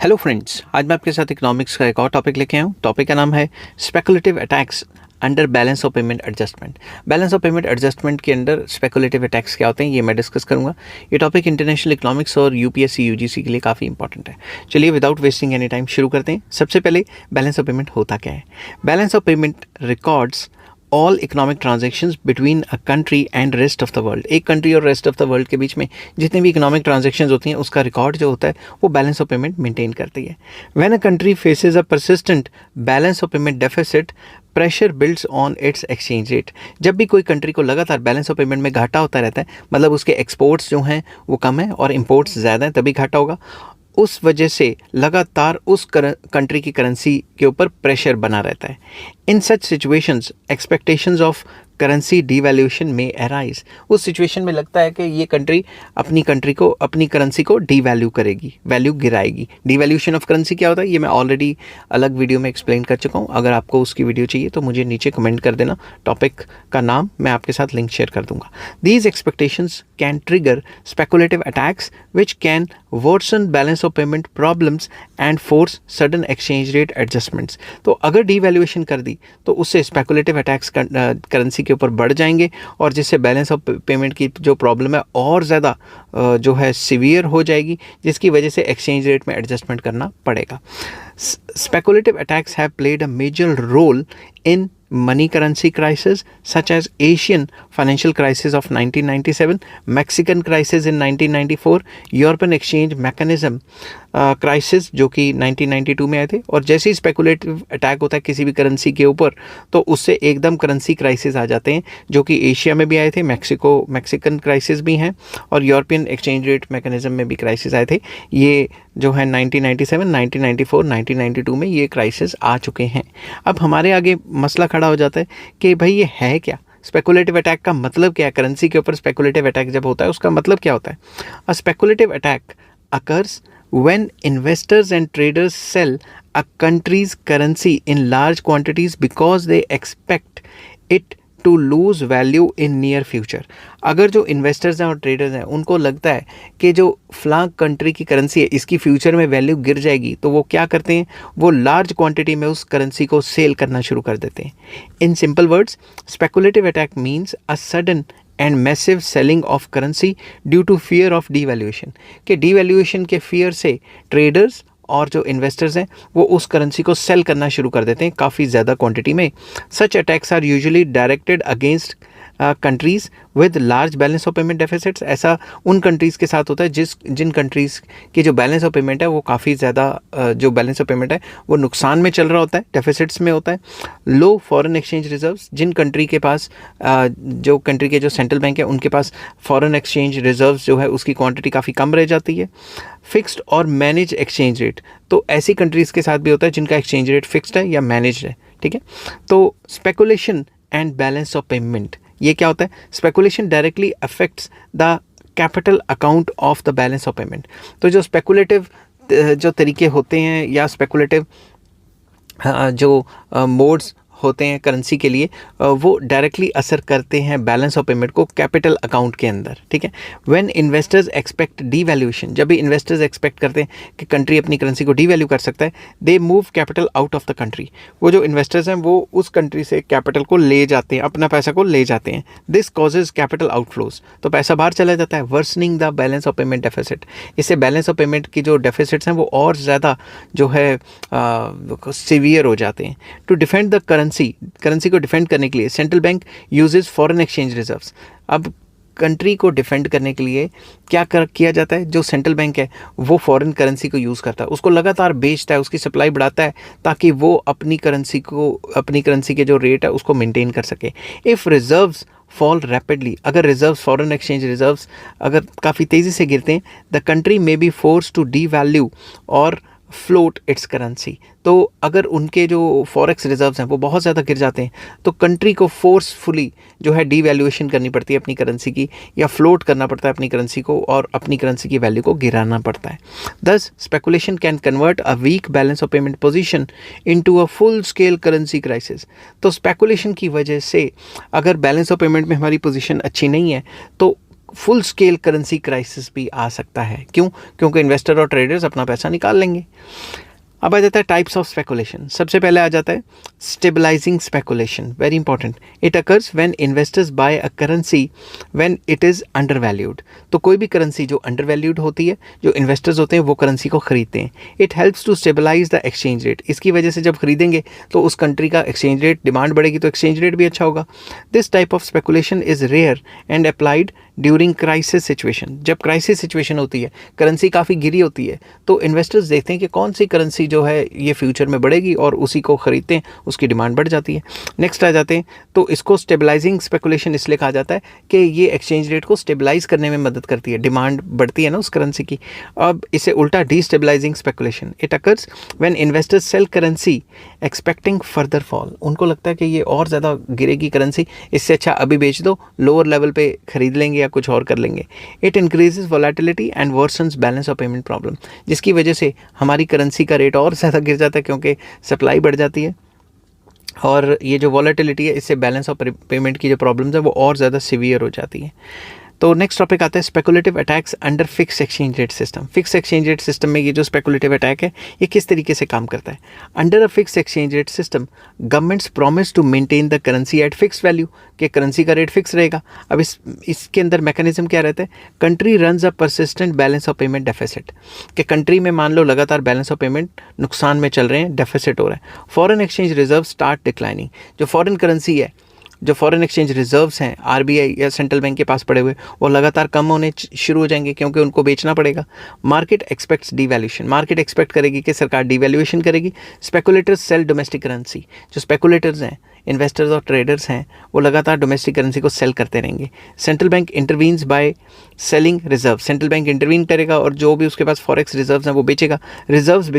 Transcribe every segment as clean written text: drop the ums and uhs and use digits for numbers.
Hello friends, आज मैं आपके साथ इकोनॉमिक्स का एक और टॉपिक लेके आया हूँ। टॉपिक का नाम है speculative attacks under balance of payment adjustment. Balance of payment adjustment के अंडर स्पेकुलेटिव अटैक्स क्या होते हैं, ये मैं डिस्कस करूंगा। ये टॉपिक इंटरनेशनल इकोनॉमिक्स और यूपीएससी यूजीसी के लिए काफ़ी इंपॉर्टेंट है। चलिए विदाउट वेस्टिंग एनी टाइम शुरू करते हैं। सबसे पहले बैलेंस ऑफ पेमेंट होता क्या है। Balance of payment records all economic transactions between a country and rest of the world. एक कंट्री और रेस्ट ऑफ द वर्ल्ड के बीच में जितने भी इकोनॉमिक ट्रांजेक्शंस होती हैं उसका रिकॉर्ड जो होता है वो बैलेंस ऑफ पेमेंट मेंटेन करती है। When a country faces a persistent balance of payment deficit, pressure builds on it's exchange rate. जब भी कोई कंट्री को लगातार बैलेंस ऑफ पेमेंट में घाटा होता रहता है, मतलब उसके एक्सपोर्ट्स जो हैं वो कम है और इंपोर्ट्स ज़्यादा हैं, तभी घाटा होगा। उस वजह से लगातार उस कंट्री की करेंसी के ऊपर प्रेशर बना रहता है। In such situations expectations of currency devaluation में अराइज। उस सिचुएशन में लगता है कि ये कंट्री अपनी करेंसी को डीवैल्यू करेगी, वैल्यू गिराएगी। डीवैल्यूएशन ऑफ करेंसी क्या होता है ये मैं ऑलरेडी अलग वीडियो में एक्सप्लेन कर चुका हूँ। अगर आपको उसकी वीडियो चाहिए तो मुझे नीचे कमेंट कर देना, टॉपिक का नाम मैं आपके साथ लिंक शेयर कर दूंगा। These expectations can trigger speculative attacks which can worsen balance of payment problems and force sudden exchange rate adjustments. तो अगर डीवैल्यूएशन कर दी तो उससे स्पेकुलेटिव अटैक्स करेंसी के ऊपर बढ़ जाएंगे और जिससे बैलेंस ऑफ पेमेंट की जो प्रॉब्लम है और ज़्यादा जो है सीवियर हो जाएगी, जिसकी वजह से एक्सचेंज रेट में एडजस्टमेंट करना पड़ेगा। Speculative attacks have played a major role in money currency crisis such as Asian financial crisis of 1997, Mexican crisis in 1994, European exchange mechanism crisis जो कि 1992 में आए थे। और जैसे ही स्पेकुलेटिव अटैक होता है किसी भी करेंसी के ऊपर तो उससे एकदम करेंसी क्राइसिस आ जाते हैं, जो कि एशिया में भी आए थे, मैक्सिकन क्राइसिस भी हैं और यूरोपियन एक्सचेंज रेट मैकेनिज्म में भी क्राइसिस आए थे। ये जो है 1997, 1994, 1992 में ये क्राइसिस आ चुके हैं। अब हमारे आगे मसला खड़ा हो जाता है कि भाई ये है क्या, स्पेकुलेटिव अटैक का मतलब क्या है। करेंसी के ऊपर स्पेकुलेटिव अटैक जब होता है उसका मतलब क्या होता है। A speculative attack occurs when investors and traders sell a country's currency in large quantities because they expect it to lose value in near future। अगर जो इन्वेस्टर्स हैं और ट्रेडर्स हैं उनको लगता है कि जो फ्लां कंट्री की करेंसी है इसकी फ्यूचर में वैल्यू गिर जाएगी, तो वो क्या करते हैं, वो लार्ज क्वांटिटी में उस करेंसी को सेल करना शुरू कर देते हैं। In simple words, speculative attack means a sudden and massive selling of currency due to fear of devaluation. के डीवैल्यूएशन के फियर से ट्रेडर्स और जो इन्वेस्टर्स हैं वो उस करेंसी को सेल करना शुरू कर देते हैं काफ़ी ज़्यादा क्वांटिटी में। Such attacks are usually directed against countries with large balance of payment deficits. ऐसा उन कंट्रीज़ के साथ होता है जिन कंट्रीज़ की जो बैलेंस ऑफ पेमेंट है वो काफ़ी ज़्यादा जो बैलेंस ऑफ पेमेंट है वो नुकसान में चल रहा होता है, डेफिसिट्स में होता है। लो फॉरेन एक्सचेंज रिजर्व्स, जिन कंट्री के पास जो कंट्री के जो सेंट्रल बैंक है उनके पास फॉरेन एक्सचेंज रिजर्व्स जो है उसकी क्वांटिटी काफ़ी कम रह जाती है। फिक्स्ड और मैनेज एक्सचेंज रेट, तो ऐसी कंट्रीज़ के साथ भी होता है जिनका एक्सचेंज रेट फिक्स्ड है या मैनेज है, ठीक है। तो speculation and balance of payment ये क्या होता है। Speculation directly affects the capital account of the balance of payment. तो जो स्पेकुलेटिव जो तरीके होते हैं या स्पेकुलेटिव जो मोड्स होते हैं करेंसी के लिए, वो डायरेक्टली असर करते हैं बैलेंस ऑफ पेमेंट को कैपिटल अकाउंट के अंदर, ठीक है। व्हेन इन्वेस्टर्स एक्सपेक्ट डीवैल्यूएशन, जब भी इन्वेस्टर्स एक्सपेक्ट करते हैं कि कंट्री अपनी करेंसी को डीवैल्यू कर सकता है, they move capital out of the country. वो जो इन्वेस्टर्स हैं वो उस कंट्री से कैपिटल को ले जाते हैं, अपना पैसा को ले जाते हैं। दिस कॉजेज कैपिटल आउटफ्लोज, तो पैसा बाहर चला जाता है, worsening the balance of payment deficit. इससे बैलेंस ऑफ पेमेंट की जो डेफिसिट्स हैं वो और ज़्यादा जो है सीवियर हो जाते हैं। टू डिफेंड द करेंसी को डिफेंड करने के लिए central bank uses foreign exchange reserves. अब कंट्री को डिफेंड करने के लिए क्या किया जाता है, जो सेंट्रल बैंक है वो फॉरेन करेंसी को यूज़ करता है, उसको लगातार बेचता है, उसकी सप्लाई बढ़ाता है ताकि वो अपनी करेंसी के जो रेट है उसको मेंटेन कर सके। इफ़ रिजर्व्स फॉल रैपिडली, अगर रिजर्व्स फॉरेन एक्सचेंज रिजर्व्स अगर काफ़ी तेज़ी से गिरते हैं, the country may be forced to devalue और फ्लोट इट्स करेंसी। तो अगर उनके जो फॉरेक्स रिजर्व्स हैं वो बहुत ज़्यादा गिर जाते हैं तो कंट्री को फोर्सफुली जो है डीवैल्यूएशन करनी पड़ती है अपनी करेंसी की, या फ्लोट करना पड़ता है अपनी करेंसी को और अपनी करेंसी की वैल्यू को गिराना पड़ता है। Thus speculation can convert a weak balance of payment position into a full scale currency crisis. तो स्पेकुलेशन की वजह से अगर बैलेंस ऑफ पेमेंट में हमारी पोजीशन अच्छी नहीं है तो फुल स्केल करेंसी क्राइसिस भी आ सकता है। क्यों? क्योंकि इन्वेस्टर और ट्रेडर्स अपना पैसा निकाल लेंगे। अब आ जाता है टाइप्स ऑफ स्पेकुलेशन। सबसे पहले आ जाता है stabilising speculation, very important. It occurs when investors buy a currency when it is under. तो कोई भी करेंसी जो अंडर वैल्यूड होती है, जो इन्वेस्टर्स होते हैं वो करेंसी को खरीदते हैं। It helps to stabilise the exchange rate. इसकी वजह से जब खरीदेंगे तो उस कंट्री का एक्सचेंज रेट, डिमांड बढ़ेगी तो एक्सचेंज रेट भी अच्छा होगा। This type of speculation is rare and applied during crisis situation. जब क्राइसिस सिचुएशन होती है, करेंसी काफ़ी गिरी होती है, तो इन्वेस्टर्स देखते हैं कि कौन सी करेंसी जो है ये फ्यूचर में बढ़ेगी और उसी को खरीदते हैं, उसकी डिमांड बढ़ जाती है। नेक्स्ट आ जाते हैं, तो इसको स्टेबलाइजिंग स्पेकुलेशन इसलिए कहा जाता है कि ये एक्सचेंज रेट को स्टेबलाइज करने में मदद करती है, डिमांड बढ़ती है ना उस करेंसी की। अब इसे उल्टा destabilising speculation. It occurs when investors sell currency expecting further fall. उनको लगता है कि ये और ज़्यादा गिरेगी करेंसी, इससे अच्छा अभी बेच दो, लोअर लेवल पे खरीद लेंगे या कुछ और कर लेंगे। It increases volatility and versions balance of payment problem, जिसकी वजह से हमारी करेंसी का रेट और ज़्यादा गिर जाता है क्योंकि सप्लाई बढ़ जाती है, और ये जो वॉलेटिलिटी है इससे बैलेंस ऑफ पेमेंट की जो प्रॉब्लम्स है वो और ज़्यादा सीवियर हो जाती है। तो नेक्स्ट टॉपिक आता है speculative attacks under fix exchange rate system. Fix exchange rate system में ये जो स्पेकुलेटिव अटैक है ये किस तरीके से काम करता है? Under a fix exchange rate system governments promise to maintain the currency at fix value, कि करेंसी का रेट फिक्स रहेगा। अब इसके अंदर मैकेनिज्म क्या रहता है? Country runs a persistent balance of payment deficit, कि कंट्री में मान लो लगातार बैलेंस ऑफ पेमेंट नुकसान में चल रहे हैं, डेफिसिट हो रहा है। Foreign exchange reserve start declining. जो फॉरेन करेंसी है, जो फॉरेन एक्सचेंज रिजर्व्स हैं आरबीआई या सेंट्रल बैंक के पास पड़े हुए, वो लगातार कम होने शुरू हो जाएंगे क्योंकि उनको बेचना पड़ेगा। Market expects devaluation. Market expect करेगी कि सरकार डीवैल्यूएशन करेगी। Speculators sell domestic currency. जो स्पेकुलेटर्स हैं, इन्वेस्टर्स और ट्रेडर्स हैं, वो लगातार डोमेस्टिक करेंसी को सेल करते रहेंगे। Central bank intervenes by selling reserve. Central bank intervene करेगा और जो भी उसके पास फॉरेक्स रिजर्व्स हैं वो बेचेगा। Reserves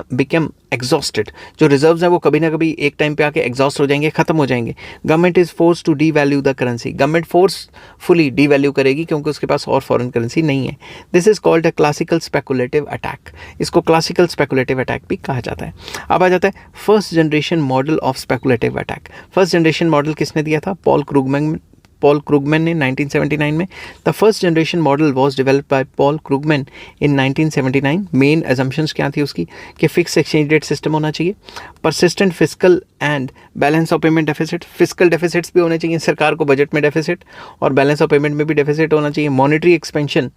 become exhausted. जो रिजर्व्स हैं वो कभी ना कभी एक टाइम पे आके एग्जॉस्ट हो जाएंगे, खत्म हो जाएंगे। Government is force to devalue the currency. Government forcefully devalue करेगी क्योंकि उसके पास और फॉरेन करेंसी नहीं है। This is called a classical speculative attack. इसको क्लासिकल स्पेकुलेटिव अटैक भी कहा जाता है। अब आ जाता है first generation model of speculative attack. First generation model किसने दिया था? पॉल क्रूगमैन ने 1979 में। The first generation model was developed by Paul क्रूगमैन in 1979। Main assumptions क्या थी उसकी? कि फिक्स एक्सचेंज रेट सिस्टम होना चाहिए, persistent physical and balance of payment deficit. Physical deficits भी होने चाहिए, सरकार को बजट में डेफिसिट और बैलेंस ऑफ पेमेंट में भी डेफिसिट होना चाहिए। मॉनेटरी एक्सपेंशन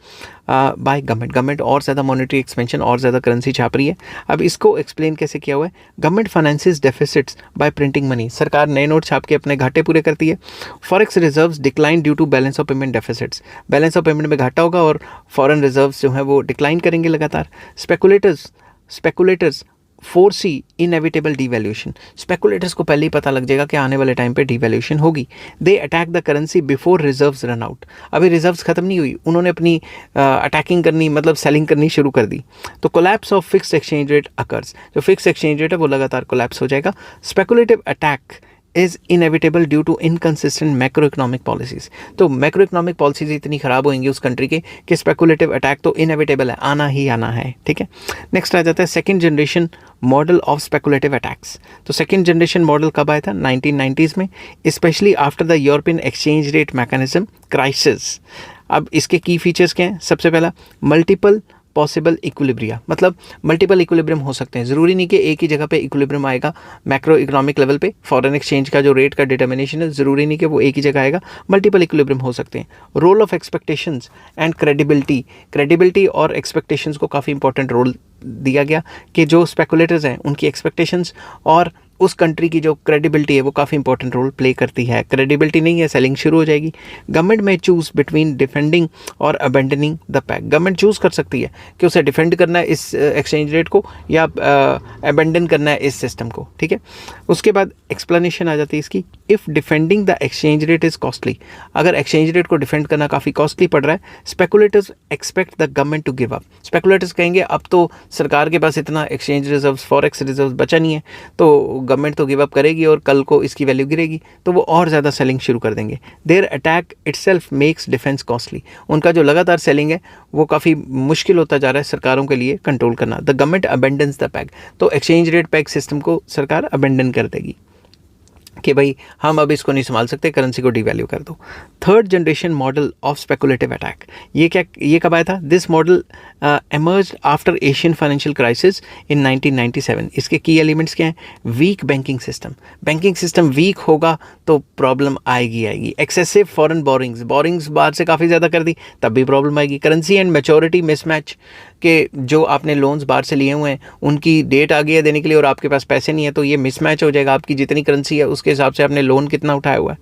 बाय गवर्नमेंट और ज़्यादा मॉनेटरी एक्सपेंशन और ज़्यादा करेंसी छाप रही है। अब इसको एक्सप्लेन कैसे किया हुआ है? Government finances deficits bye printing money. सरकार नए नोट छाप के अपने घाटे पूरे करती है। Forex reserves decline due to balance of payment deficits. Balance of payment में घाटा होगा और फॉरेन रिजर्व्स जो हैं वो डिक्लाइन करेंगे लगातार। Speculators foresee inevitable devaluation. Speculators को पहले ही पता लग जाएगा कि आने वाले टाइम पे डीवैल्यूएशन होगी। They attack the currency before reserves run out. अभी रिजर्व्स खत्म नहीं हुई, उन्होंने अपनी अटैकिंग करनी, मतलब सेलिंग करनी शुरू कर दी। तो collapse of fixed exchange rate occurs. जो फिक्स एक्सचेंज रेट है वो लगातार कोलैप्स हो जाएगा। Speculative attack is inevitable due to inconsistent macro economic policies. तो मैक्रो इकोनॉमिक पॉलिसीज़ इतनी ख़राब होंगी उस कंट्री के कि स्पेकुलेटिव अटैक तो इनएविटेबल है, आना ही आना है। ठीक है, नेक्स्ट आ जाता है second generation model of speculative attacks. तो सेकेंड जनरेशन मॉडल कब आया था? 1990s में, specially after the European exchange rate mechanism crisis. अब इसके की फीचर्स क्या हैं? सबसे पहला, मल्टीपल पॉसिबल इक्विलिब्रिया, मतलब मल्टीपल इक्विलिब्रियम हो सकते हैं। ज़रूरी नहीं कि एक ही जगह पे इक्विलिब्रियम आएगा। मैक्रो इकोनॉमिक लेवल पे फॉरेन एक्सचेंज का जो रेट का डिटर्मिनेशन है, ज़रूरी नहीं कि वो एक ही जगह आएगा, मल्टीपल इक्विलिब्रियम हो सकते हैं। Role of expectations and credibility और एक्सपेक्टेशंस को काफ़ी इंपॉर्टेंट रोल दिया गया कि जो स्पेकुलेटर्स हैं उनकी एक्सपेक्टेशंस और उस कंट्री की जो क्रेडिबिलिटी है वो काफ़ी इंपॉर्टेंट रोल प्ले करती है। क्रेडिबिलिटी नहीं है, सेलिंग शुरू हो जाएगी। गवर्नमेंट में चूज़ बिटवीन डिफेंडिंग और abandoning the pack. Government choose कर सकती है कि उसे डिफेंड करना है इस एक्सचेंज रेट को या अबेंडन करना है इस सिस्टम को। ठीक है, उसके बाद एक्सप्लेनेशन आ जाती है इसकी। If defending the exchange rate is costly, अगर एक्सचेंज रेट को डिफेंड करना काफ़ी कॉस्टली पड़ रहा है, speculators expect the government to give up. Speculators कहेंगे अब तो सरकार के पास इतना एक्सचेंज रिजर्व, फॉरेक्स रिजर्व बचा नहीं है, तो गवर्नमेंट तो गिव अप करेगी और कल को इसकी वैल्यू गिरेगी, तो वो और ज़्यादा सेलिंग शुरू कर देंगे। There attack itself makes defence costly. उनका जो लगातार सेलिंग है वो काफ़ी मुश्किल होता जा रहा है सरकारों के लिए कंट्रोल करना। द गवर्नमेंट अबेंडन्स द पैक, तो एक्सचेंज रेट पैक सिस्टम को सरकार अबेंडन कर देगी। कि भाई हम अब इसको नहीं संभाल सकते, करेंसी को डिवैल्यू कर दो। Third generation model of speculative attack, ये कब आया था? This model emerged after Asian financial crisis in 1997। इसके की एलिमेंट्स क्या हैं? वीक बैंकिंग सिस्टम वीक होगा तो प्रॉब्लम आएगी। एक्सेसिव फॉरेन बोरिंग्स बाहर से काफ़ी ज़्यादा कर दी, तब भी प्रॉब्लम आएगी। करेंसी एंड मैच्योरिटी मिसमैच, कि जो आपने लोन्स बाहर से लिए हुए हैं उनकी डेट आ गई है देने के लिए और आपके पास पैसे नहीं है, तो ये मिसमैच हो जाएगा। आपकी जितनी करेंसी है उसके हिसाब से आपने लोन कितना उठाया हुआ है।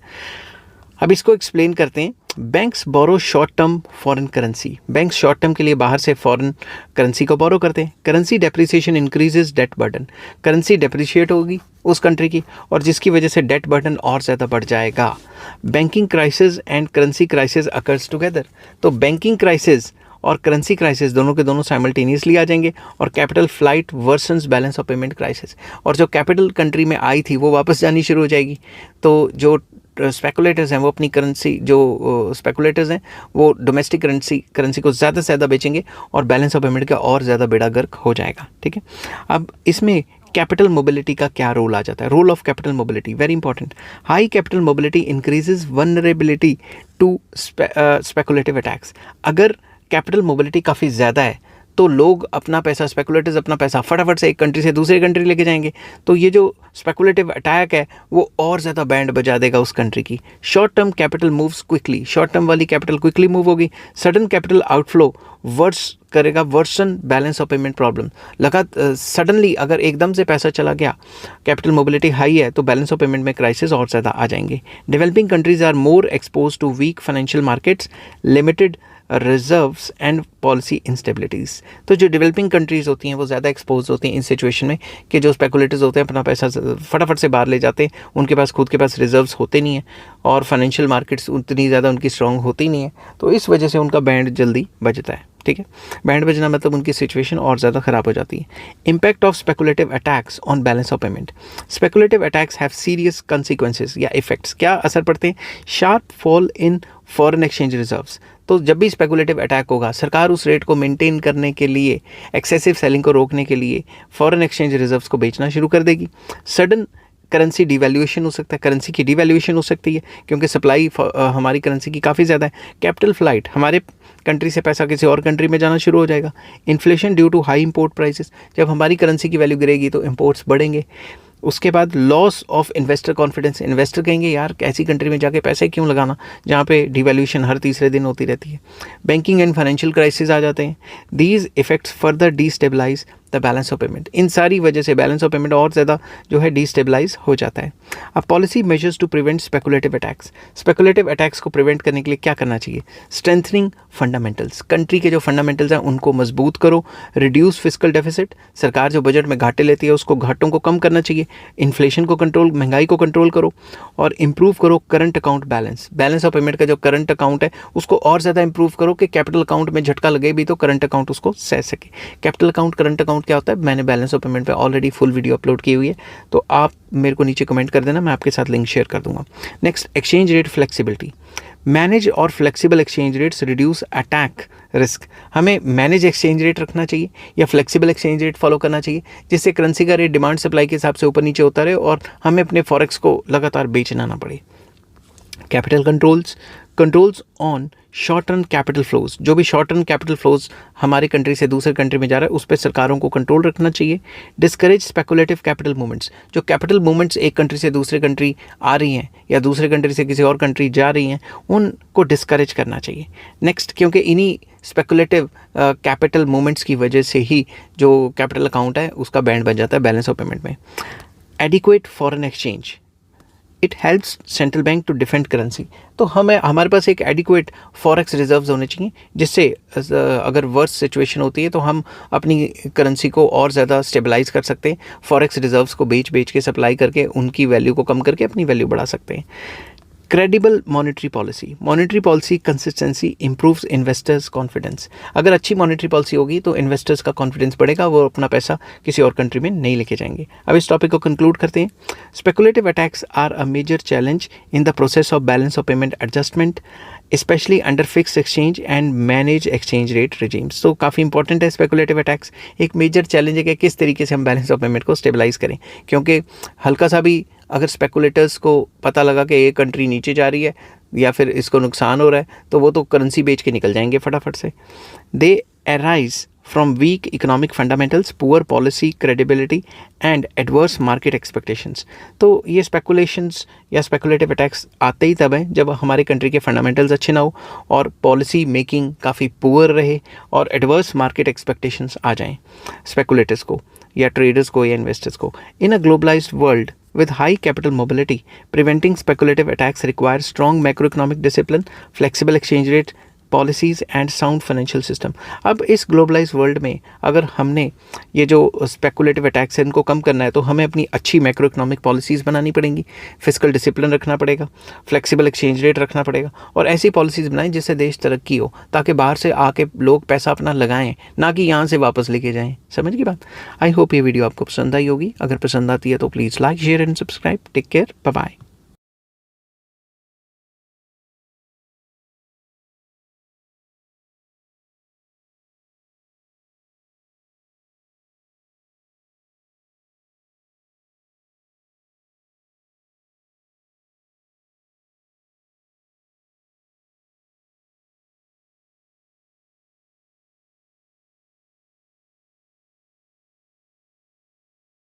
अब इसको एक्सप्लेन करते हैं। Banks borrow short term foreign currency, banks short term के लिए बाहर से फॉरेन करेंसी को बोरो करते हैं। Currency depreciation increases debt burden, currency depreciate होगी उस कंट्री की और जिसकी वजह से डेट बर्डन और ज़्यादा बढ़ जाएगा। Banking crisis and currency crisis occurs together, तो बैंकिंग क्राइसिस और करेंसी क्राइसिस दोनों के दोनों साइमल्टेनियसली आ जाएंगे। और capital flight versions balance of payment crisis, और जो कैपिटल कंट्री में आई थी वो वापस जानी शुरू हो जाएगी। तो जो स्पेकुलेटर्स हैं वो अपनी करेंसी, जो स्पेकुलेटर्स हैं वो डोमेस्टिक करेंसी को ज़्यादा से ज़्यादा बेचेंगे और बैलेंस ऑफ पेमेंट का और ज़्यादा बेड़ा गर्क हो जाएगा। ठीक है, अब इसमें कैपिटल मोबिलिटी का क्या रोल आ जाता है? Role of capital mobility very important. High capital mobility increases vulnerability to speculative attacks. अगर कैपिटल मोबिलिटी काफ़ी ज़्यादा है तो लोग अपना पैसा, स्पेकुलेटर्स अपना पैसा फटाफट से एक कंट्री से दूसरी कंट्री लेके जाएंगे, तो ये जो स्पेकुलेटिव अटैक है वो और ज़्यादा बैंड बजा देगा उस कंट्री की। Short term capital moves quickly, short term वाली कैपिटल क्विकली मूव होगी। Sudden capital outflow worsen balance of payment problem. Suddenly अगर एकदम से पैसा चला गया, कैपिटल मोबिलिटी हाई है, तो बैलेंस ऑफ पेमेंट में क्राइसिस और ज़्यादा आ जाएंगे। Developing countries are more expose to weak financial markets, limited reserves and policy instabilities. तो जो डेवलपिंग कंट्रीज़ होती हैं वो ज़्यादा एक्सपोज होती हैं इन सिचुएशन में कि जो स्पेकुलेटर्स होते हैं अपना पैसा फटाफट से बाहर ले जाते हैं, उनके पास खुद के पास रिजर्व्स होते नहीं हैं और फाइनेंशियल मार्केट्स उतनी ज़्यादा उनकी स्ट्रॉन्ग होती नहीं है, तो इस वजह से उनका बैंड जल्दी बजता है। ठीक है, बैंड बजना मतलब उनकी सिचुएशन और ज़्यादा ख़राब हो जाती है। Impact of speculative attacks on balance of payment, speculative attacks have serious consequences या इफेक्ट्स। क्या असर पड़ते हैं? Sharp fall in foreign exchange reserves, तो जब भी स्पेकुलेटिव अटैक होगा सरकार उस रेट को मेंटेन करने के लिए, एक्सेसिव सेलिंग को रोकने के लिए फॉरेन एक्सचेंज रिजर्व्स को बेचना शुरू कर देगी। सडन करेंसी डिवैल्यूएशन हो सकता है, करेंसी की डिवैल्यूएशन हो सकती है क्योंकि सप्लाई हमारी करेंसी की काफ़ी ज़्यादा है। कैपिटल फ्लाइट, हमारे कंट्री से पैसा किसी और कंट्री में जाना शुरू हो जाएगा। Inflation due to high import prices, जब हमारी करेंसी की वैल्यू गिरेगी तो इंपोर्ट्स बढ़ेंगे। उसके बाद loss of investor confidence, investor कहेंगे यार ऐसी कंट्री में जाके पैसे क्यों लगाना जहाँ पे डिवैल्यूएशन हर तीसरे दिन होती रहती है। बैंकिंग एंड फाइनेंशियल क्राइसिस आ जाते हैं। These effects further destabilise the balance of payment, इन सारी वजह से बैलेंस ऑफ पेमेंट और ज़्यादा जो है डिस्टेबलाइज हो जाता है। अब policy measures to prevent speculative attacks, speculative attacks को प्रिवेंट करने के लिए क्या करना चाहिए? स्ट्रेंथनिंग फंडामेंटल्स, कंट्री के जो फंडामेंटल्स हैं उनको मजबूत करो। रिड्यूस फिस्कल डेफिसिट, सरकार जो बजट में घाटे लेती है उसको घाटों को कम करना चाहिए। इन्फ्लेशन को कंट्रोल, महंगाई को कंट्रोल करो और इम्प्रूव करो current account balance, balance of payment का जो करंट अकाउंट है उसको और ज़्यादा इंप्रूव करो कि कैपिटल अकाउंट में झटका लगे भी तो करंट अकाउंट उसको सह सके। कैपिटल अकाउंट, करंट अकाउंट क्या होता है? मैंने बैलेंस ऑफ पेमेंट पे ऑलरेडी फुल वीडियो अपलोड की हुई है, तो आप मेरे को नीचे कमेंट कर देना, मैं आपके साथ लिंक शेयर कर दूंगा। Next, exchange rate flexibility, manage और flexible exchange rates reduce attack risk. हमें मैनेज एक्सचेंज रेट रखना चाहिए या फ्लेक्सिबल एक्सचेंज रेट फॉलो करना चाहिए जिससे करेंसी का रेट डिमांड सप्लाई के हिसाब से ऊपर नीचे होता रहे और हमें अपने फॉरेक्स को लगातार बेचना ना पड़े। Capital controls on short term capital flows, जो भी शॉर्ट टर्म कैपिटल फ्लोज हमारी कंट्री से दूसरे कंट्री में जा रहा है उस पर सरकारों को कंट्रोल रखना चाहिए। डिस्करेज स्पेकुलेटिव कैपिटल मूवमेंट्स, जो कैपिटल मूवमेंट्स एक कंट्री से दूसरे कंट्री आ रही हैं या दूसरे कंट्री से किसी और कंट्री जा रही हैं उनको डिस्करेज करना चाहिए। नेक्स्ट, क्योंकि इन्हीं स्पेकुलेटिव कैपिटल मूवमेंट्स की वजह से ही जो कैपिटल अकाउंट है उसका बैंड बन जाता है बैलेंस ऑफ पेमेंट में। Adequate foreign exchange, it helps central bank to defend currency, तो हमारे पास एक एडिक्वेट फॉरेक्स रिजर्व्स होने चाहिए जिससे अगर वर्स्ट सिचुएशन होती है तो हम अपनी करेंसी को और ज़्यादा स्टेबलाइज कर सकते हैं। फॉरेक्स रिजर्व्स को बेच के सप्लाई करके उनकी वैल्यू को कम करके अपनी वैल्यू बढ़ा सकते हैं। Credible monetary policy consistency improves investors confidence, अगर अच्छी मॉनेटरी पॉलिसी होगी तो इन्वेस्टर्स का कॉन्फिडेंस बढ़ेगा, वो अपना पैसा किसी और कंट्री में नहीं लेके जाएंगे। अब इस टॉपिक को कंक्लूड करते हैं। Speculative attacks are a major challenge in the process of balance of payment adjustment specially under fixed exchange and manage exchange rate regimes. तो काफ़ी इंपॉर्टेंट है स्पेकुलेटिव अटैक्स, एक मेजर चैलेंज है कि किस तरीके से हम बैलेंस ऑफ पेमेंट को स्टेबलाइज करें, क्योंकि हल्का सा भी अगर स्पेकुलेटर्स को पता लगा कि ये कंट्री नीचे जा रही है या फिर इसको नुकसान हो रहा है, तो वो तो करेंसी बेच के निकल जाएंगे फटाफट से। दे arise from weak economic fundamentals, poor policy credibility and adverse market expectations। तो ये speculations या speculative attacks आते ही तब हैं जब हमारी कंट्री के फंडामेंटल्स अच्छे ना हो और पॉलिसी मेकिंग काफ़ी पुअर रहे और एडवर्स मार्केट एक्सपेक्टेशंस आ जाएं स्पेकुलेटर्स को या ट्रेडर्स को या इन्वेस्टर्स को। In a globalised world with high capital mobility, preventing speculative attacks requires strong macroeconomic discipline, flexible exchange rate policies and sound financial system. अब इस ग्लोबलाइज वर्ल्ड में अगर हमने ये जो स्पेकुलेटिव अटैक्स हैं इनको कम करना है तो हमें अपनी अच्छी मैक्रो इकोनॉमिक पॉलिसीज़ बनानी पड़ेंगी, फिजिकल डिसिप्लिन रखना पड़ेगा, फ्लेक्सिबल एक्सचेंज रेट रखना पड़ेगा और ऐसी पॉलिसीज़ बनाएं जिससे देश तरक्की हो, ताकि बाहर से आके लोग पैसा अपना लगाएं, ना कि यहाँ से वापस लेके जाएँ। समझ की बात? आई होप ये वीडियो आपको पसंद आई होगी। अगर पसंद आती है तो please like share and subscribe. Take care, bye bye.